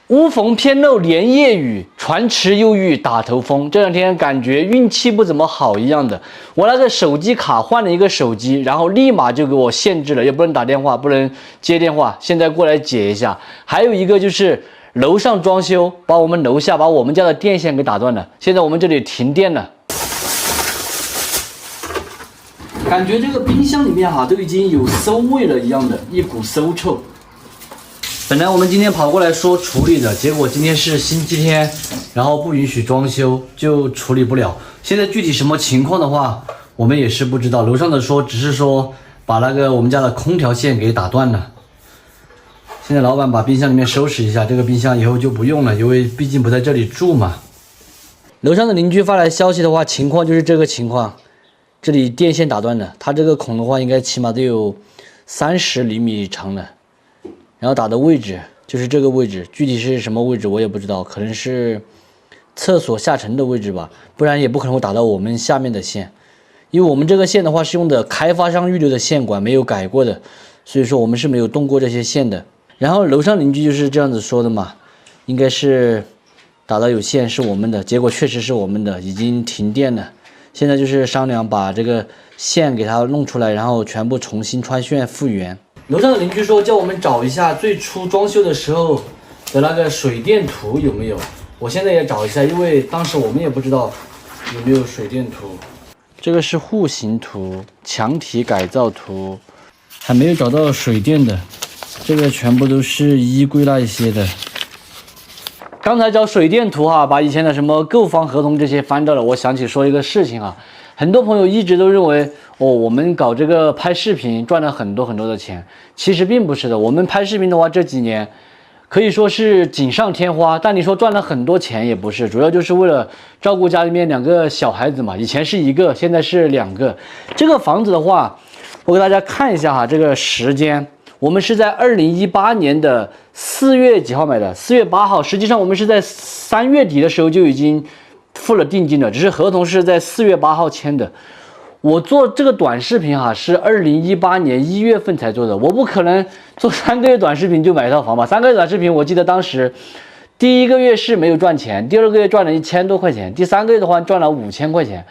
屋逢偏漏连夜雨，船迟又遇打头风。这两天感觉运气不怎么好一样的。我那个手机卡换了一个手机，然后立马就给我限制了，也不能打电话，不能接电话。现在过来解一下。还有一个就是楼上装修，把我们楼下把我们家的电线给打断了。现在我们这里停电了。感觉这个冰箱里面都已经有馊味了一样的，一股馊臭。本来我们今天跑过来说处理的，结果今天是星期天，然后不允许装修，就处理不了。现在具体什么情况的话，我们也是不知道。楼上的说只是说把那个我们家的空调线给打断了。现在老板把冰箱里面收拾一下，这个冰箱以后就不用了，因为毕竟不在这里住嘛。楼上的邻居发来消息的话，情况就是这个情况，这里电线打断了，它这个孔的话应该起码得有30厘米长了。然后打的位置就是这个位置，具体是什么位置我也不知道，可能是厕所下沉的位置吧，不然也不可能会打到我们下面的线。因为我们这个线的话是用的开发商预留的线管，没有改过的，所以说我们是没有动过这些线的。然后楼上邻居就是这样子说的嘛，应该是打到有线是我们的，结果确实是我们的，已经停电了。现在就是商量把这个线给它弄出来，然后全部重新穿线复原。楼上的邻居说叫我们找一下最初装修的时候的那个水电图有没有，我现在也找一下，因为当时我们也不知道有没有水电图。这个是户型图、墙体改造图，还没有找到水电的，这个全部都是衣柜那一些的。刚才找水电图把以前的什么购房合同这些翻到了，我想起说一个事情很多朋友一直都认为我们搞这个拍视频赚了很多的钱，其实并不是的。我们拍视频的话，这几年可以说是锦上添花，但你说赚了很多钱也不是，主要就是为了照顾家里面2个小孩子嘛。以前是1个，现在是2个。这个房子的话，我给大家看一下这个时间。我们是在2018年的4月几号买的？4月8号。实际上我们是在3月底的时候就已经付了定金了，只是合同是在4月8号签的。我做这个短视频是2018年1月份才做的，我不可能做3个月短视频就买一套房吧？3个月短视频，我记得当时第1个月是没有赚钱，第2个月赚了1000多块钱，第3个月的话赚了5000块钱，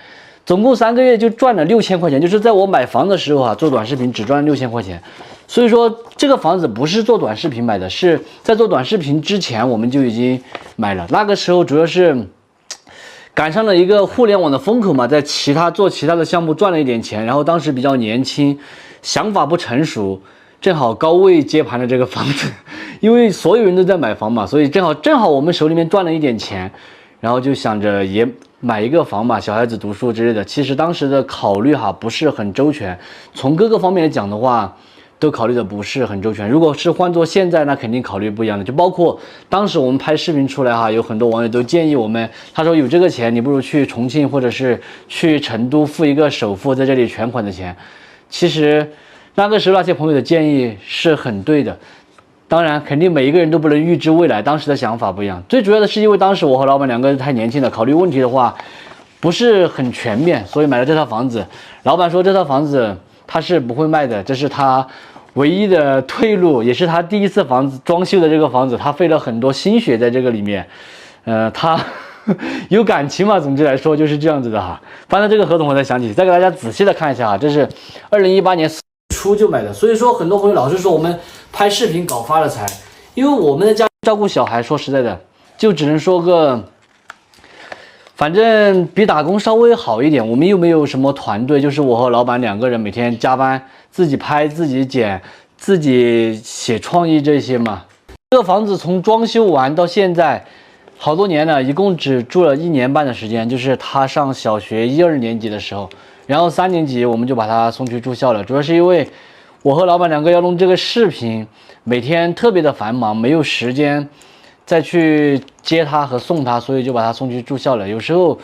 总共3个月就赚了6000块钱。就是在我买房的时候做短视频只赚了6000块钱。所以说这个房子不是做短视频买的，是在做短视频之前我们就已经买了。那个时候主要是赶上了一个互联网的风口嘛，在做其他的项目赚了一点钱，然后当时比较年轻，想法不成熟，正好高位接盘了这个房子，因为所有人都在买房嘛，所以正好我们手里面赚了一点钱，然后就想着也买一个房嘛，小孩子读书之类的。其实当时的考虑不是很周全，从各个方面来讲的话都考虑的不是很周全。如果是换做现在，那肯定考虑不一样的。就包括当时我们拍视频出来有很多网友都建议我们，他说有这个钱，你不如去重庆或者是去成都付一个首付，在这里全款的钱。其实那个时候那些朋友的建议是很对的。当然，肯定每一个人都不能预知未来，当时的想法不一样。最主要的是因为当时我和老板2个人太年轻了，考虑问题的话不是很全面，所以买了这套房子。老板说这套房子他是不会卖的，这是他唯一的退路，也是他第一次房子装修的这个房子，他费了很多心血在这个里面，他有感情嘛，总之来说就是这样子的翻到这个合同我才想起，再给大家仔细的看一下这是2018年4月初就买的。所以说很多朋友老是说我们拍视频搞发了财，因为我们的家照顾小孩，说实在的，就只能说个反正比打工稍微好一点。我们又没有什么团队，就是我和老板2个人每天加班，自己拍自己剪自己写创意这些嘛。这个房子从装修完到现在好多年了，一共只住了1年半的时间，就是他上小学1、2年级的时候，然后3年级我们就把他送去住校了。主要是因为我和老板2个要弄这个视频，每天特别的繁忙，没有时间再去接他和送他，所以就把他送去住校了。有时候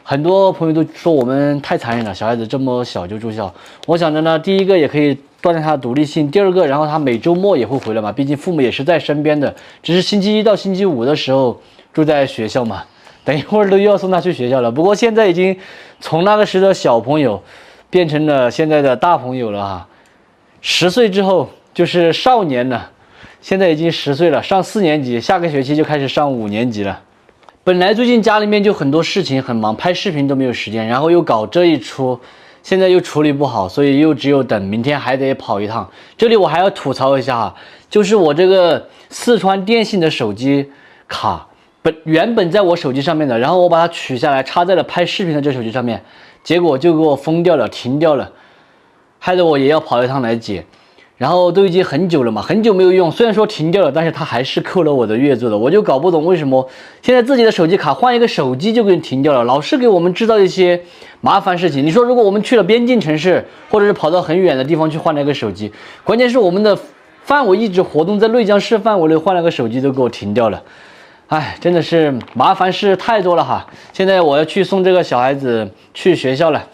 很多朋友都说我们太残忍了，小孩子这么小就住校。我想着呢，第一个也可以锻炼他的独立性，第2个然后他每周末也会回来嘛，毕竟父母也是在身边的，只是星期1到星期5的时候住在学校嘛，等一会儿都又要送他去学校了。不过现在已经从那个时的小朋友变成了现在的大朋友了10岁之后就是少年了。现在已经10岁了，上4年级，下个学期就开始上5年级了。本来最近家里面就很多事情很忙，拍视频都没有时间，然后又搞这一出，现在又处理不好，所以又只有等明天还得跑一趟。这里我还要吐槽一下哈，就是我这个四川电信的手机卡，原本在我手机上面的，然后我把它取下来插在了拍视频的这手机上面，结果就给我封掉了，停掉了，害得我也要跑一趟来解。然后都已经很久了嘛，很久没有用，虽然说停掉了，但是它还是扣了我的月租的，我就搞不懂为什么现在自己的手机卡换一个手机就给你停掉了，老是给我们制造一些麻烦事情。你说如果我们去了边境城市，或者是跑到很远的地方去换了一个手机，关键是我们的范围一直活动在内江市范围内，换了个手机都给我停掉了，哎，真的是麻烦事太多了哈。现在我要去送这个小孩子去学校了。